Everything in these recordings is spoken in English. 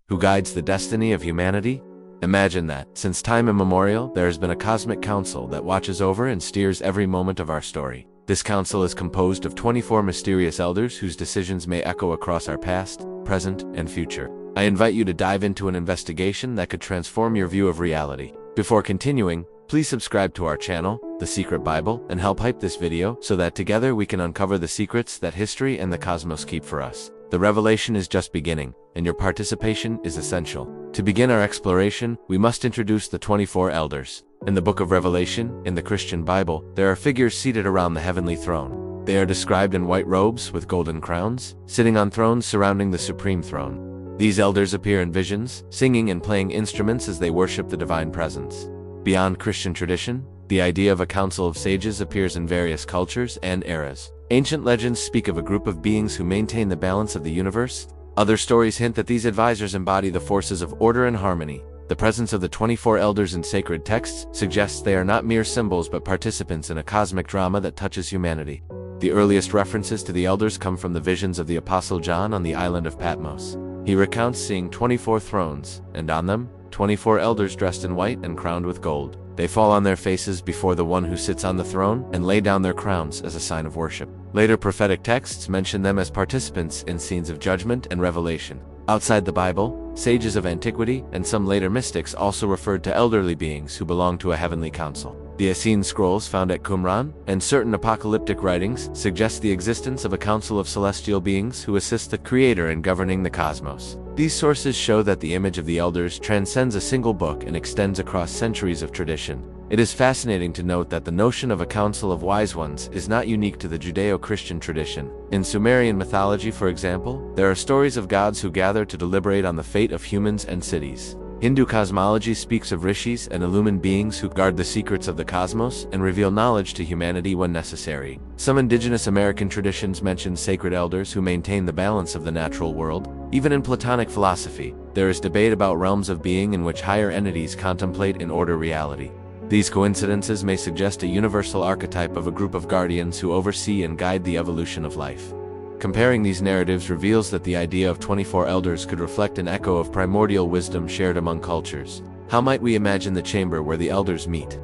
who guides the destiny of humanity? Imagine that, since time immemorial, there has been a cosmic council that watches over and steers every moment of our story. This council is composed of 24 mysterious elders whose decisions may echo across our past, present, and future. I invite you to dive into an investigation that could transform your view of reality. Before continuing, please subscribe to our channel, The Secret Bible, and help hype this video so that together we can uncover the secrets that history and the cosmos keep for us. The revelation is just beginning, and your participation is essential. To begin our exploration, we must introduce the 24 elders. In the book of Revelation, in the Christian Bible, there are figures seated around the heavenly throne. They are described in white robes with golden crowns, sitting on thrones surrounding the supreme throne. These elders appear in visions, singing and playing instruments as they worship the divine presence. Beyond Christian tradition, the idea of a council of sages appears in various cultures and eras. Ancient legends speak of a group of beings who maintain the balance of the universe. Other stories hint that these advisors embody the forces of order and harmony. The presence of the 24 elders in sacred texts suggests they are not mere symbols but participants in a cosmic drama that touches humanity. The earliest references to the elders come from the visions of the Apostle John on the island of Patmos. He recounts seeing 24 thrones, and on them, 24 elders dressed in white and crowned with gold. They fall on their faces before the one who sits on the throne and lay down their crowns as a sign of worship. Later prophetic texts mention them as participants in scenes of judgment and revelation. Outside the Bible, sages of antiquity and some later mystics also referred to elderly beings who belonged to a heavenly council. The Essene scrolls found at Qumran and certain apocalyptic writings suggest the existence of a council of celestial beings who assist the Creator in governing the cosmos. These sources show that the image of the elders transcends a single book and extends across centuries of tradition. It is fascinating to note that the notion of a council of wise ones is not unique to the Judeo-Christian tradition. In Sumerian mythology, for example, there are stories of gods who gather to deliberate on the fate of humans and cities. Hindu cosmology speaks of rishis and illumined beings who guard the secrets of the cosmos and reveal knowledge to humanity when necessary. Some indigenous American traditions mention sacred elders who maintain the balance of the natural world. Even in Platonic philosophy, there is debate about realms of being in which higher entities contemplate and order reality. These coincidences may suggest a universal archetype of a group of guardians who oversee and guide the evolution of life. Comparing these narratives reveals that the idea of 24 elders could reflect an echo of primordial wisdom shared among cultures. How might we imagine the chamber where the elders meet?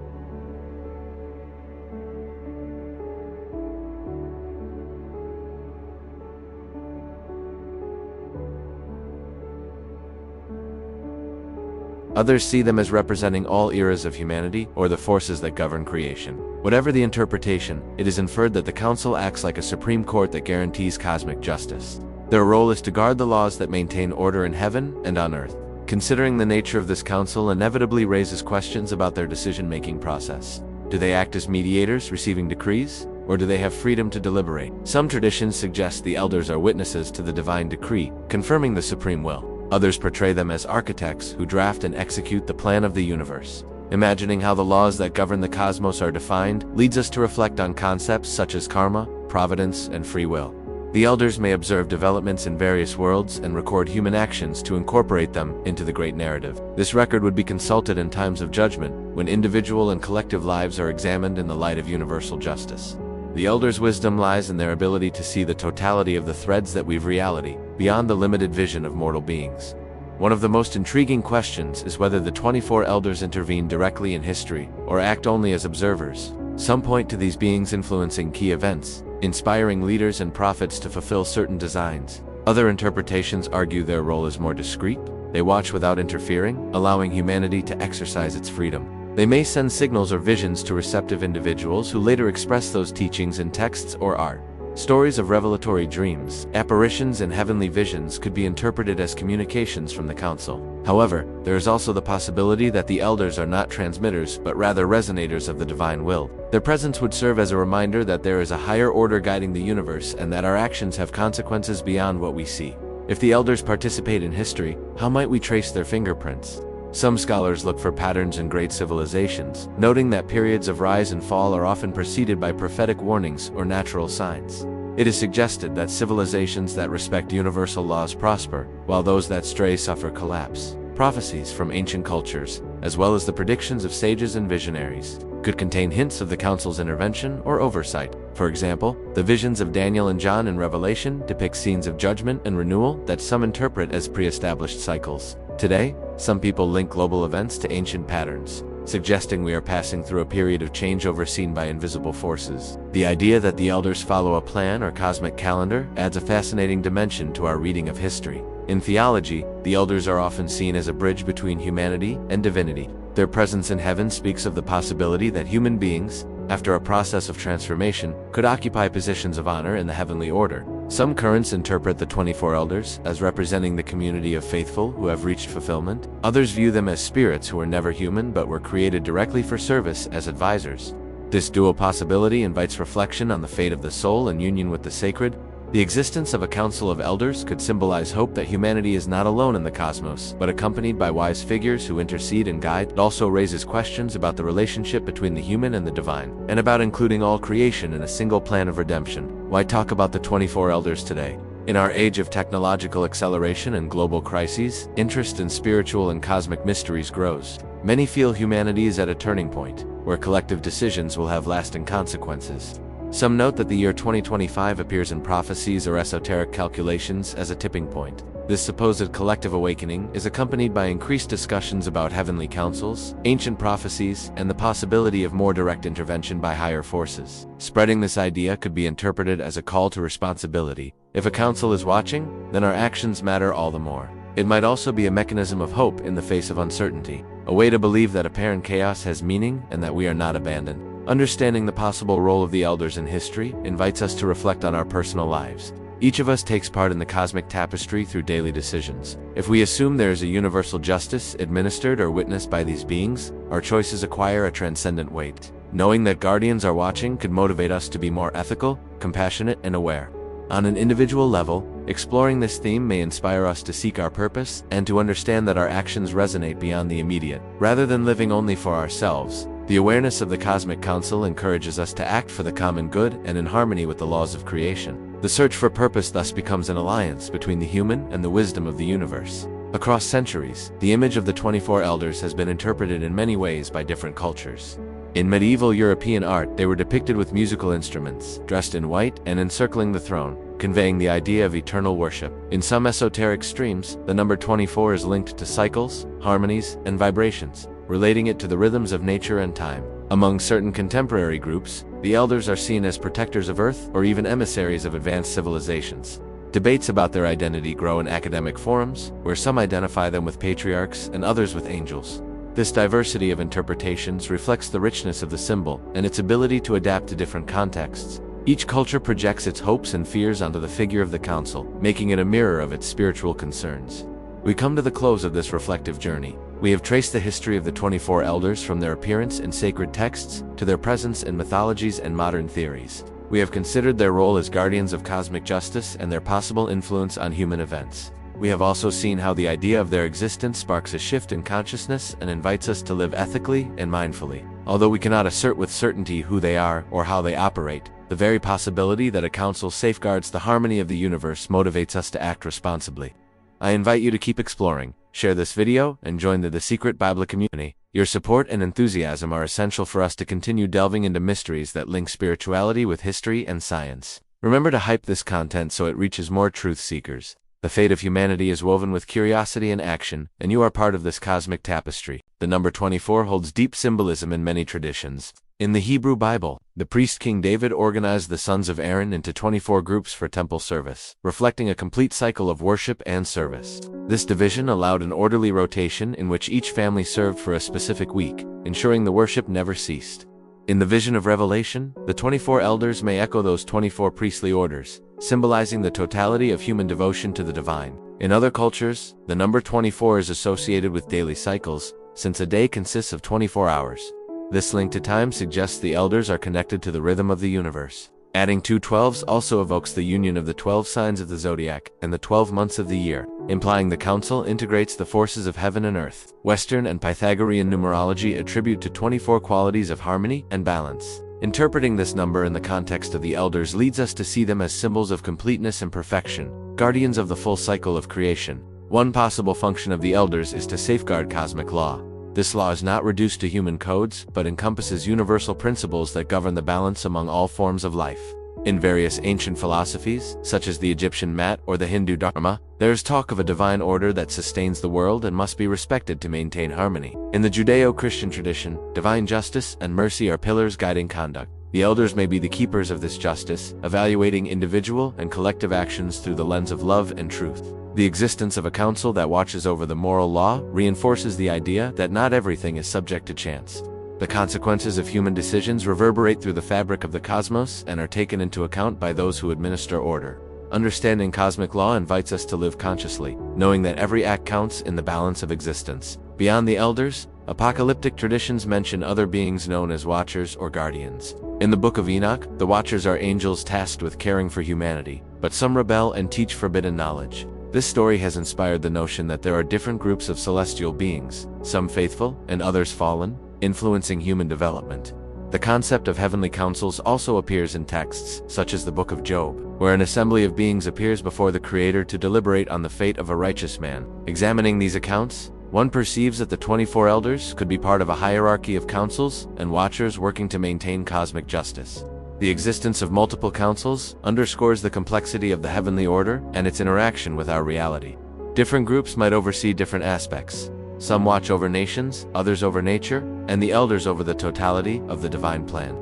Others see them as representing all eras of humanity or the forces that govern creation. Whatever the interpretation, it is inferred that the council acts like a supreme court that guarantees cosmic justice. Their role is to guard the laws that maintain order in heaven and on earth. Considering the nature of this council inevitably raises questions about their decision-making process. Do they act as mediators, receiving decrees, or do they have freedom to deliberate? Some traditions suggest the elders are witnesses to the divine decree, confirming the supreme will. Others portray them as architects who draft and execute the plan of the universe. Imagining how the laws that govern the cosmos are defined leads us to reflect on concepts such as karma, providence, and free will. The elders may observe developments in various worlds and record human actions to incorporate them into the great narrative. This record would be consulted in times of judgment, when individual and collective lives are examined in the light of universal justice. The elders' wisdom lies in their ability to see the totality of the threads that weave reality, beyond the limited vision of mortal beings. One of the most intriguing questions is whether the 24 elders intervene directly in history, or act only as observers. Some point to these beings influencing key events, inspiring leaders and prophets to fulfill certain designs. Other interpretations argue their role is more discreet. They watch without interfering, allowing humanity to exercise its freedom. They may send signals or visions to receptive individuals who later express those teachings in texts or art. Stories of revelatory dreams, apparitions, and heavenly visions could be interpreted as communications from the council. However, there is also the possibility that the elders are not transmitters but rather resonators of the divine will. Their presence would serve as a reminder that there is a higher order guiding the universe and that our actions have consequences beyond what we see. If the elders participate in history, how might we trace their fingerprints? Some scholars look for patterns in great civilizations, noting that periods of rise and fall are often preceded by prophetic warnings or natural signs. It is suggested that civilizations that respect universal laws prosper, while those that stray suffer collapse. Prophecies from ancient cultures, as well as the predictions of sages and visionaries, could contain hints of the council's intervention or oversight. For example, the visions of Daniel and John in Revelation depict scenes of judgment and renewal that some interpret as pre-established cycles. Today, some people link global events to ancient patterns, suggesting we are passing through a period of change overseen by invisible forces. The idea that the elders follow a plan or cosmic calendar adds a fascinating dimension to our reading of history. In theology, the elders are often seen as a bridge between humanity and divinity. Their presence in heaven speaks of the possibility that human beings, after a process of transformation, could occupy positions of honor in the heavenly order. Some currents interpret the 24 elders as representing the community of faithful who have reached fulfillment. Others view them as spirits who were never human but were created directly for service as advisors. This dual possibility invites reflection on the fate of the soul and union with the sacred. The existence of a council of elders could symbolize hope that humanity is not alone in the cosmos, but accompanied by wise figures who intercede and guide. It also raises questions about the relationship between the human and the divine, and about including all creation in a single plan of redemption. Why talk about the 24 elders today? In our age of technological acceleration and global crises, interest in spiritual and cosmic mysteries grows. Many feel humanity is at a turning point, where collective decisions will have lasting consequences. Some note that the year 2025 appears in prophecies or esoteric calculations as a tipping point. This supposed collective awakening is accompanied by increased discussions about heavenly councils, ancient prophecies, and the possibility of more direct intervention by higher forces. Spreading this idea could be interpreted as a call to responsibility. If a council is watching, then our actions matter all the more. It might also be a mechanism of hope in the face of uncertainty, a way to believe that apparent chaos has meaning and that we are not abandoned. Understanding the possible role of the elders in history invites us to reflect on our personal lives. Each of us takes part in the cosmic tapestry through daily decisions. If we assume there is a universal justice administered or witnessed by these beings, our choices acquire a transcendent weight. Knowing that guardians are watching could motivate us to be more ethical, compassionate, and aware. On an individual level, exploring this theme may inspire us to seek our purpose and to understand that our actions resonate beyond the immediate. Rather than living only for ourselves, the awareness of the Cosmic Council encourages us to act for the common good and in harmony with the laws of creation. The search for purpose thus becomes an alliance between the human and the wisdom of the universe. Across centuries, the image of the 24 elders has been interpreted in many ways by different cultures. In medieval European art, they were depicted with musical instruments, dressed in white and encircling the throne, conveying the idea of eternal worship. In some esoteric streams, the number 24 is linked to cycles, harmonies, and vibrations, relating it to the rhythms of nature and time. Among certain contemporary groups, the elders are seen as protectors of Earth or even emissaries of advanced civilizations. Debates about their identity grow in academic forums, where some identify them with patriarchs and others with angels. This diversity of interpretations reflects the richness of the symbol and its ability to adapt to different contexts. Each culture projects its hopes and fears onto the figure of the council, making it a mirror of its spiritual concerns. We come to the close of this reflective journey. We have traced the history of the 24 elders from their appearance in sacred texts to their presence in mythologies and modern theories. We have considered their role as guardians of cosmic justice and their possible influence on human events. We have also seen how the idea of their existence sparks a shift in consciousness and invites us to live ethically and mindfully. Although we cannot assert with certainty who they are or how they operate, the very possibility that a council safeguards the harmony of the universe motivates us to act responsibly. I invite you to keep exploring, share this video, and join the Secret Bible community. Your support and enthusiasm are essential for us to continue delving into mysteries that link spirituality with history and science. Remember to hype this content so it reaches more truth seekers. The fate of humanity is woven with curiosity and action, and you are part of this cosmic tapestry. The number 24 holds deep symbolism in many traditions. In the Hebrew Bible, the priest King David organized the sons of Aaron into 24 groups for temple service, reflecting a complete cycle of worship and service. This division allowed an orderly rotation in which each family served for a specific week, ensuring the worship never ceased. In the vision of Revelation, the 24 elders may echo those 24 priestly orders, symbolizing the totality of human devotion to the divine. In other cultures, the number 24 is associated with daily cycles, since a day consists of 24 hours. This link to time suggests the elders are connected to the rhythm of the universe. Adding 2 12s also evokes the union of the 12 signs of the zodiac and the 12 months of the year, implying the council integrates the forces of heaven and earth. Western and Pythagorean numerology attribute to 24 qualities of harmony and balance. Interpreting this number in the context of the elders leads us to see them as symbols of completeness and perfection, guardians of the full cycle of creation. One possible function of the elders is to safeguard cosmic law. This law is not reduced to human codes, but encompasses universal principles that govern the balance among all forms of life. In various ancient philosophies, such as the Egyptian Mat or the Hindu Dharma, there is talk of a divine order that sustains the world and must be respected to maintain harmony. In the Judeo-Christian tradition, divine justice and mercy are pillars guiding conduct. The elders may be the keepers of this justice, evaluating individual and collective actions through the lens of love and truth. The existence of a council that watches over the moral law reinforces the idea that not everything is subject to chance. The consequences of human decisions reverberate through the fabric of the cosmos and are taken into account by those who administer order. Understanding cosmic law invites us to live consciously, knowing that every act counts in the balance of existence. Beyond the elders, apocalyptic traditions mention other beings known as watchers or guardians. In the Book of Enoch, the watchers are angels tasked with caring for humanity, but some rebel and teach forbidden knowledge. This story has inspired the notion that there are different groups of celestial beings, some faithful and others fallen, influencing human development. The concept of heavenly councils also appears in texts, such as the Book of Job, where an assembly of beings appears before the Creator to deliberate on the fate of a righteous man. Examining these accounts, one perceives that the 24 elders could be part of a hierarchy of councils and watchers working to maintain cosmic justice. The existence of multiple councils underscores the complexity of the heavenly order and its interaction with our reality. Different groups might oversee different aspects. Some watch over nations, others over nature, and the elders over the totality of the divine plan.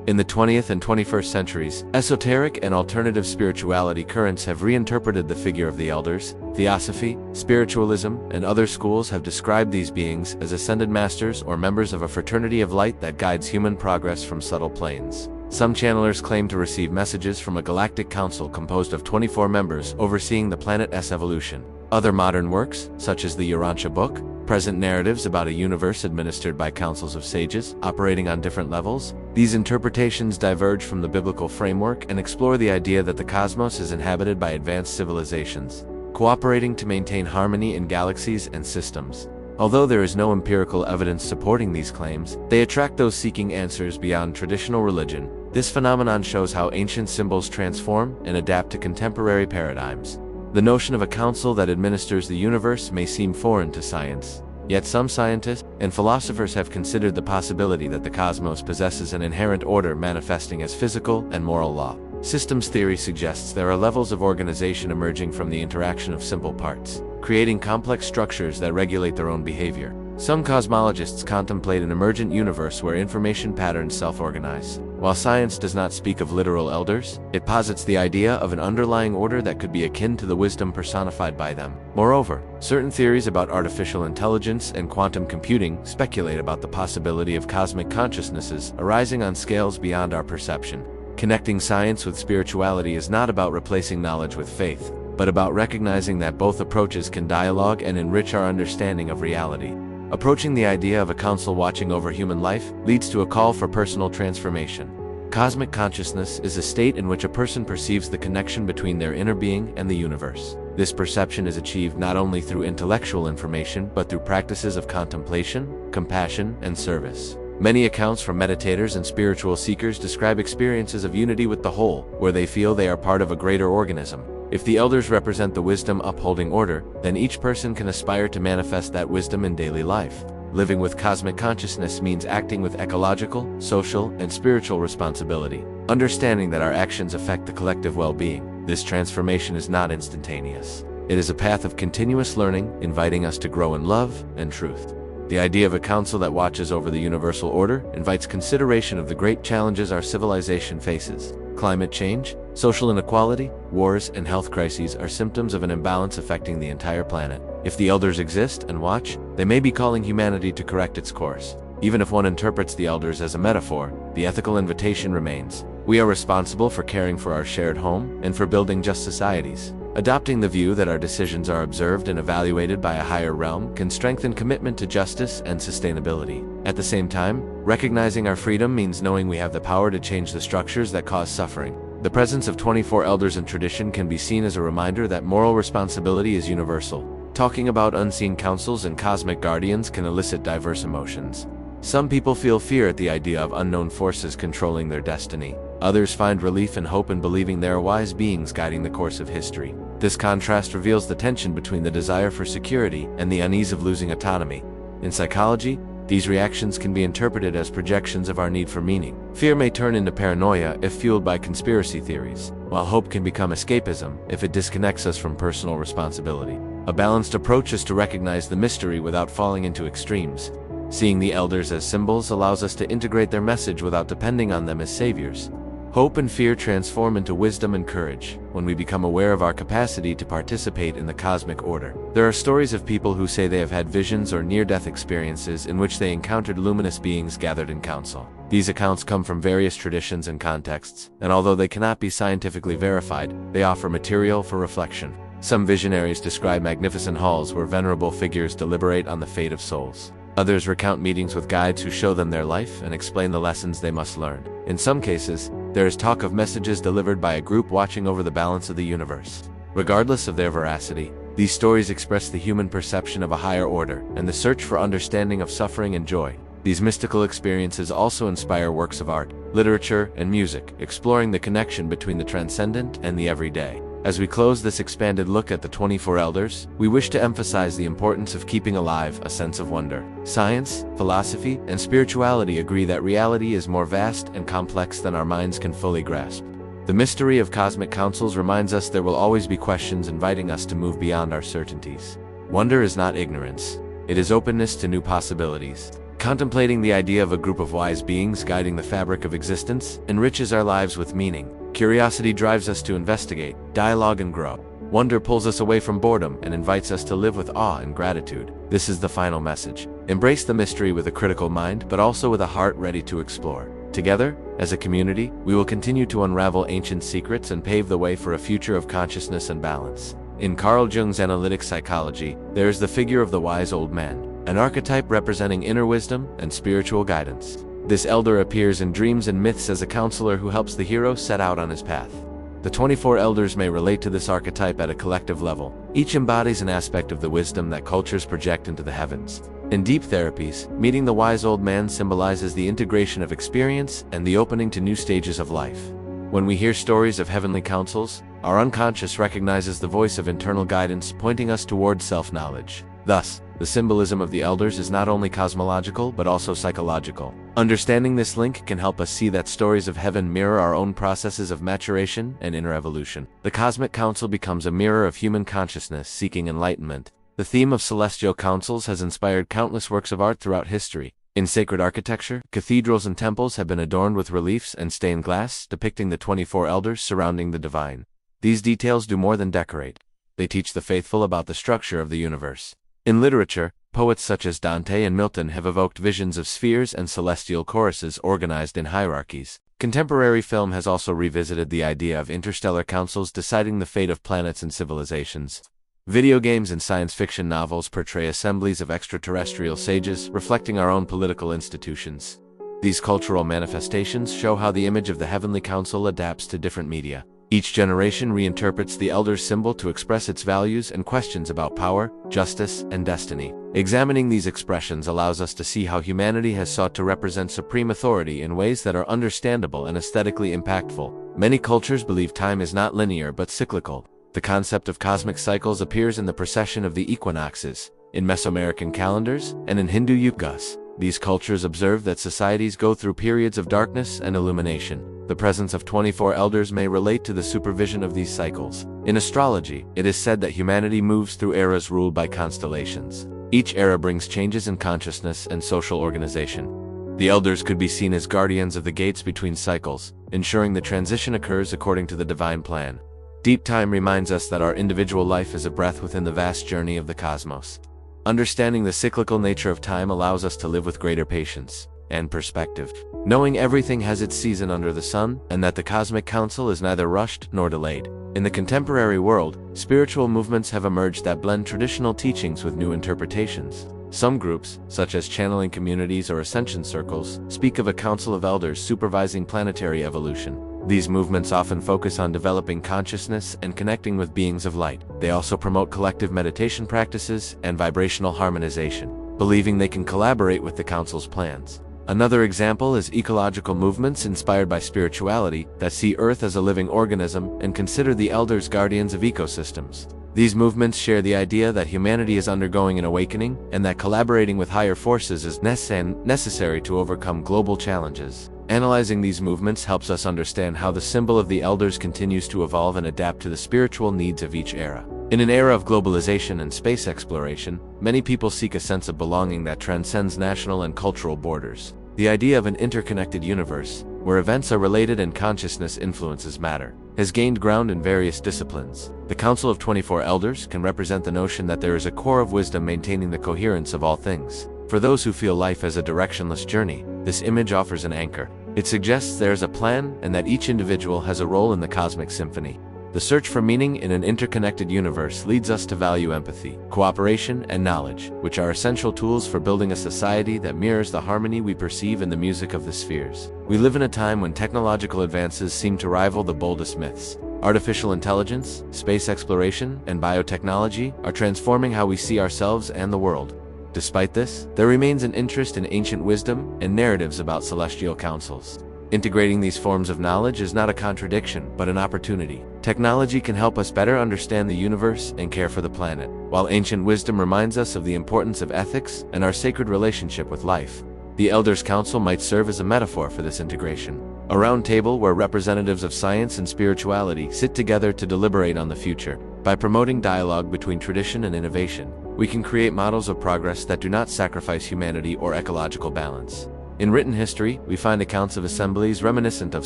In the 20th and 21st centuries, esoteric and alternative spirituality currents have reinterpreted the figure of the elders. Theosophy, spiritualism, and other schools have described these beings as ascended masters or members of a fraternity of light that guides human progress from subtle planes. Some channelers claim to receive messages from a galactic council composed of 24 members overseeing the planet's evolution. Other modern works, such as the Urantia book, present narratives about a universe administered by councils of sages operating on different levels. These interpretations diverge from the biblical framework and explore the idea that the cosmos is inhabited by advanced civilizations, cooperating to maintain harmony in galaxies and systems. Although there is no empirical evidence supporting these claims, they attract those seeking answers beyond traditional religion. This phenomenon shows how ancient symbols transform and adapt to contemporary paradigms. The notion of a council that administers the universe may seem foreign to science, yet some scientists and philosophers have considered the possibility that the cosmos possesses an inherent order manifesting as physical and moral law. Systems theory suggests there are levels of organization emerging from the interaction of simple parts, creating complex structures that regulate their own behavior. Some cosmologists contemplate an emergent universe where information patterns self-organize. While science does not speak of literal elders, it posits the idea of an underlying order that could be akin to the wisdom personified by them. Moreover, certain theories about artificial intelligence and quantum computing speculate about the possibility of cosmic consciousnesses arising on scales beyond our perception. Connecting science with spirituality is not about replacing knowledge with faith, but about recognizing that both approaches can dialogue and enrich our understanding of reality. Approaching the idea of a council watching over human life leads to a call for personal transformation. Cosmic consciousness is a state in which a person perceives the connection between their inner being and the universe. This perception is achieved not only through intellectual information but through practices of contemplation, compassion, and service. Many accounts from meditators and spiritual seekers describe experiences of unity with the whole, where they feel they are part of a greater organism. If the elders represent the wisdom upholding order, then each person can aspire to manifest that wisdom in daily life. Living with cosmic consciousness means acting with ecological, social, and spiritual responsibility, understanding that our actions affect the collective well-being. This transformation is not instantaneous. It is a path of continuous learning, inviting us to grow in love and truth. The idea of a council that watches over the universal order invites consideration of the great challenges our civilization faces. Climate change, social inequality, wars, and health crises are symptoms of an imbalance affecting the entire planet. If the elders exist and watch, they may be calling humanity to correct its course. Even if one interprets the elders as a metaphor, the ethical invitation remains. We are responsible for caring for our shared home and for building just societies. Adopting the view that our decisions are observed and evaluated by a higher realm can strengthen commitment to justice and sustainability. At the same time, recognizing our freedom means knowing we have the power to change the structures that cause suffering. The presence of 24 elders in tradition can be seen as a reminder that moral responsibility is universal. Talking about unseen councils and cosmic guardians can elicit diverse emotions. Some people feel fear at the idea of unknown forces controlling their destiny. Others find relief and hope in believing there are wise beings guiding the course of history. This contrast reveals the tension between the desire for security and the unease of losing autonomy. In psychology, these reactions can be interpreted as projections of our need for meaning. Fear may turn into paranoia if fueled by conspiracy theories, while hope can become escapism if it disconnects us from personal responsibility. A balanced approach is to recognize the mystery without falling into extremes. Seeing the elders as symbols allows us to integrate their message without depending on them as saviors. Hope and fear transform into wisdom and courage when we become aware of our capacity to participate in the cosmic order. There are stories of people who say they have had visions or near-death experiences in which they encountered luminous beings gathered in council. These accounts come from various traditions and contexts, and although they cannot be scientifically verified, they offer material for reflection. Some visionaries describe magnificent halls where venerable figures deliberate on the fate of souls. Others recount meetings with guides who show them their life and explain the lessons they must learn. In some cases, there is talk of messages delivered by a group watching over the balance of the universe. Regardless of their veracity, these stories express the human perception of a higher order and the search for understanding of suffering and joy. These mystical experiences also inspire works of art, literature, and music, exploring the connection between the transcendent and the everyday. As we close this expanded look at the 24 elders, we wish to emphasize the importance of keeping alive a sense of wonder. Science, philosophy, and spirituality agree that reality is more vast and complex than our minds can fully grasp. The mystery of cosmic councils reminds us there will always be questions inviting us to move beyond our certainties. Wonder is not ignorance. It is openness to new possibilities. Contemplating the idea of a group of wise beings guiding the fabric of existence enriches our lives with meaning. Curiosity drives us to investigate, dialogue, and grow. Wonder pulls us away from boredom and invites us to live with awe and gratitude. This is the final message. Embrace the mystery with a critical mind, but also with a heart ready to explore. Together, as a community, we will continue to unravel ancient secrets and pave the way for a future of consciousness and balance. In Carl Jung's analytic psychology, there is the figure of the wise old man, an archetype representing inner wisdom and spiritual guidance. This elder appears in dreams and myths as a counselor who helps the hero set out on his path. The 24 elders may relate to this archetype at a collective level. Each embodies an aspect of the wisdom that cultures project into the heavens. In deep therapies, meeting the wise old man symbolizes the integration of experience and the opening to new stages of life. When we hear stories of heavenly councils, our unconscious recognizes the voice of internal guidance pointing us towards self-knowledge. Thus, the symbolism of the elders is not only cosmological but also psychological. Understanding this link can help us see that stories of heaven mirror our own processes of maturation and inner evolution. The cosmic council becomes a mirror of human consciousness seeking enlightenment. The theme of celestial councils has inspired countless works of art throughout history. In sacred architecture, cathedrals and temples have been adorned with reliefs and stained glass depicting the 24 elders surrounding the divine. These details do more than decorate. They teach the faithful about the structure of the universe. In literature, poets such as Dante and Milton have evoked visions of spheres and celestial choruses organized in hierarchies. Contemporary film has also revisited the idea of interstellar councils deciding the fate of planets and civilizations. Video games and science fiction novels portray assemblies of extraterrestrial sages reflecting our own political institutions. These cultural manifestations show how the image of the heavenly council adapts to different media. Each generation reinterprets the elder's symbol to express its values and questions about power, justice, and destiny. Examining these expressions allows us to see how humanity has sought to represent supreme authority in ways that are understandable and aesthetically impactful. Many cultures believe time is not linear but cyclical. The concept of cosmic cycles appears in the precession of the equinoxes, in Mesoamerican calendars, and in Hindu yugas. These cultures observe that societies go through periods of darkness and illumination. The presence of 24 elders may relate to the supervision of these cycles. In astrology, it is said that humanity moves through eras ruled by constellations. Each era brings changes in consciousness and social organization. The elders could be seen as guardians of the gates between cycles, ensuring the transition occurs according to the divine plan. Deep time reminds us that our individual life is a breath within the vast journey of the cosmos. Understanding the cyclical nature of time allows us to live with greater patience and perspective, knowing everything has its season under the sun and that the cosmic council is neither rushed nor delayed. In the contemporary world, spiritual movements have emerged that blend traditional teachings with new interpretations. Some groups, such as channeling communities or ascension circles, speak of a council of elders supervising planetary evolution. These movements often focus on developing consciousness and connecting with beings of light. They also promote collective meditation practices and vibrational harmonization, believing they can collaborate with the council's plans. Another example is ecological movements inspired by spirituality that see Earth as a living organism and consider the elders guardians of ecosystems. These movements share the idea that humanity is undergoing an awakening and that collaborating with higher forces is necessary to overcome global challenges. Analyzing these movements helps us understand how the symbol of the elders continues to evolve and adapt to the spiritual needs of each era. In an era of globalization and space exploration, many people seek a sense of belonging that transcends national and cultural borders. The idea of an interconnected universe, where events are related and consciousness influences matter, has gained ground in various disciplines. The Council of 24 Elders can represent the notion that there is a core of wisdom maintaining the coherence of all things. For those who feel life as a directionless journey, this image offers an anchor. It suggests there is a plan and that each individual has a role in the cosmic symphony. The search for meaning in an interconnected universe leads us to value empathy, cooperation, and knowledge, which are essential tools for building a society that mirrors the harmony we perceive in the music of the spheres. We live in a time when technological advances seem to rival the boldest myths. Artificial intelligence, space exploration, and biotechnology are transforming how we see ourselves and the world. Despite this, there remains an interest in ancient wisdom and narratives about celestial councils. Integrating these forms of knowledge is not a contradiction, but an opportunity. Technology can help us better understand the universe and care for the planet, while ancient wisdom reminds us of the importance of ethics and our sacred relationship with life. The Elders' Council might serve as a metaphor for this integration. A round table where representatives of science and spirituality sit together to deliberate on the future. By promoting dialogue between tradition and innovation, we can create models of progress that do not sacrifice humanity or ecological balance. In written history, we find accounts of assemblies reminiscent of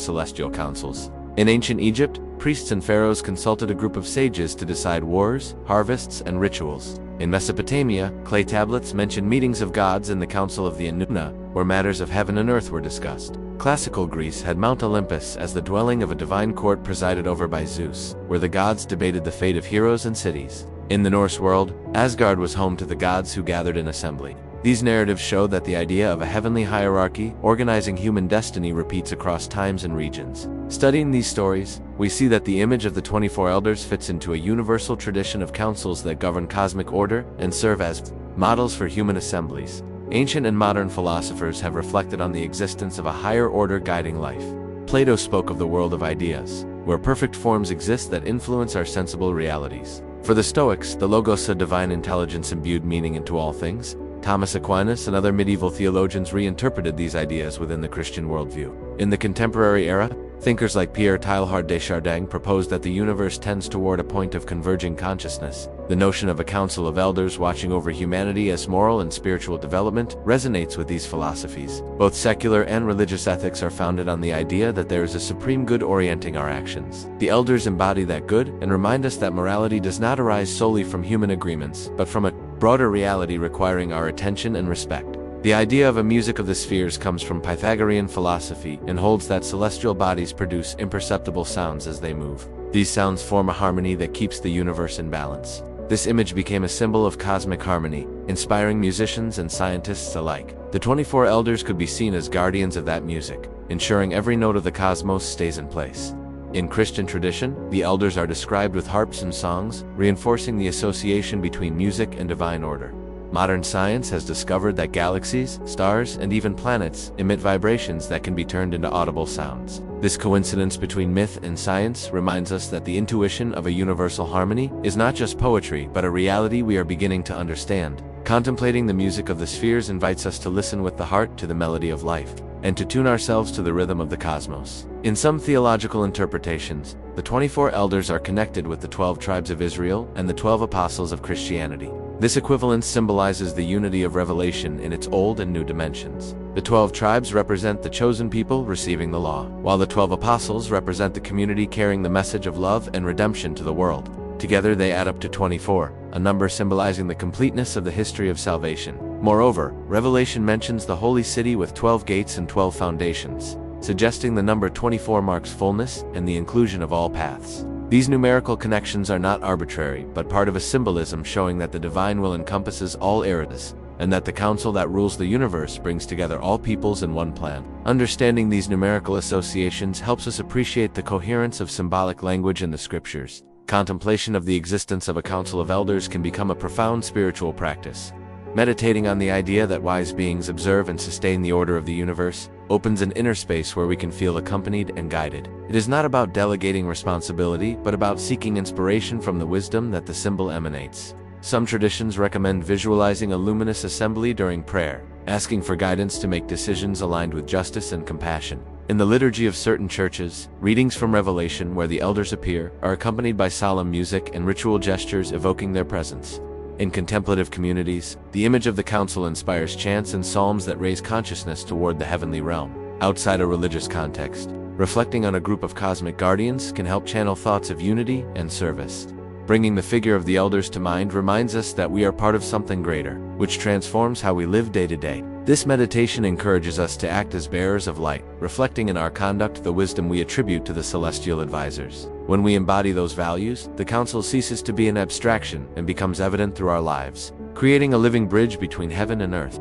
celestial councils. In ancient Egypt, priests and pharaohs consulted a group of sages to decide wars, harvests, and rituals. In Mesopotamia, clay tablets mention meetings of gods in the Council of the Enuna, where matters of heaven and earth were discussed. Classical Greece had Mount Olympus as the dwelling of a divine court presided over by Zeus, where the gods debated the fate of heroes and cities. In the Norse world, Asgard was home to the gods who gathered in assembly. These narratives show that the idea of a heavenly hierarchy organizing human destiny repeats across times and regions. Studying these stories, we see that the image of the 24 elders fits into a universal tradition of councils that govern cosmic order and serve as models for human assemblies. Ancient and modern philosophers have reflected on the existence of a higher order guiding life. Plato spoke of the world of ideas, where perfect forms exist that influence our sensible realities. For the Stoics, the logos, a divine intelligence imbued meaning into all things. Thomas Aquinas and other medieval theologians reinterpreted these ideas within the Christian worldview. In the contemporary era, thinkers like Pierre Teilhard de Chardin proposed that the universe tends toward a point of converging consciousness. The notion of a council of elders watching over humanity as moral and spiritual development resonates with these philosophies. Both secular and religious ethics are founded on the idea that there is a supreme good orienting our actions. The elders embody that good and remind us that morality does not arise solely from human agreements, but from a broader reality requiring our attention and respect. The idea of a music of the spheres comes from Pythagorean philosophy and holds that celestial bodies produce imperceptible sounds as they move. These sounds form a harmony that keeps the universe in balance. This image became a symbol of cosmic harmony, inspiring musicians and scientists alike. The 24 elders could be seen as guardians of that music, ensuring every note of the cosmos stays in place. In Christian tradition, the elders are described with harps and songs, reinforcing the association between music and divine order. Modern science has discovered that galaxies, stars, and even planets emit vibrations that can be turned into audible sounds. This coincidence between myth and science reminds us that the intuition of a universal harmony is not just poetry, but a reality we are beginning to understand. Contemplating the music of the spheres invites us to listen with the heart to the melody of life, and to tune ourselves to the rhythm of the cosmos. In some theological interpretations, the 24 elders are connected with the 12 tribes of Israel and the 12 apostles of Christianity. This equivalence symbolizes the unity of revelation in its old and new dimensions. The 12 tribes represent the chosen people receiving the law, while the 12 apostles represent the community carrying the message of love and redemption to the world. Together they add up to 24, a number symbolizing the completeness of the history of salvation. Moreover, Revelation mentions the holy city with 12 gates and 12 foundations, suggesting the number 24 marks fullness and the inclusion of all paths. These numerical connections are not arbitrary, but part of a symbolism showing that the divine will encompasses all eras, and that the council that rules the universe brings together all peoples in one plan. Understanding these numerical associations helps us appreciate the coherence of symbolic language in the scriptures. Contemplation of the existence of a council of elders can become a profound spiritual practice. Meditating on the idea that wise beings observe and sustain the order of the universe opens an inner space where we can feel accompanied and guided. It is not about delegating responsibility, but about seeking inspiration from the wisdom that the symbol emanates. Some traditions recommend visualizing a luminous assembly during prayer, asking for guidance to make decisions aligned with justice and compassion. In the liturgy of certain churches, readings from Revelation where the elders appear are accompanied by solemn music and ritual gestures evoking their presence. In contemplative communities, the image of the council inspires chants and psalms that raise consciousness toward the heavenly realm. Outside a religious context, reflecting on a group of cosmic guardians can help channel thoughts of unity and service. Bringing the figure of the elders to mind reminds us that we are part of something greater, which transforms how we live day to day. This meditation encourages us to act as bearers of light, reflecting in our conduct the wisdom we attribute to the celestial advisors. When we embody those values, the council ceases to be an abstraction and becomes evident through our lives, creating a living bridge between heaven and earth.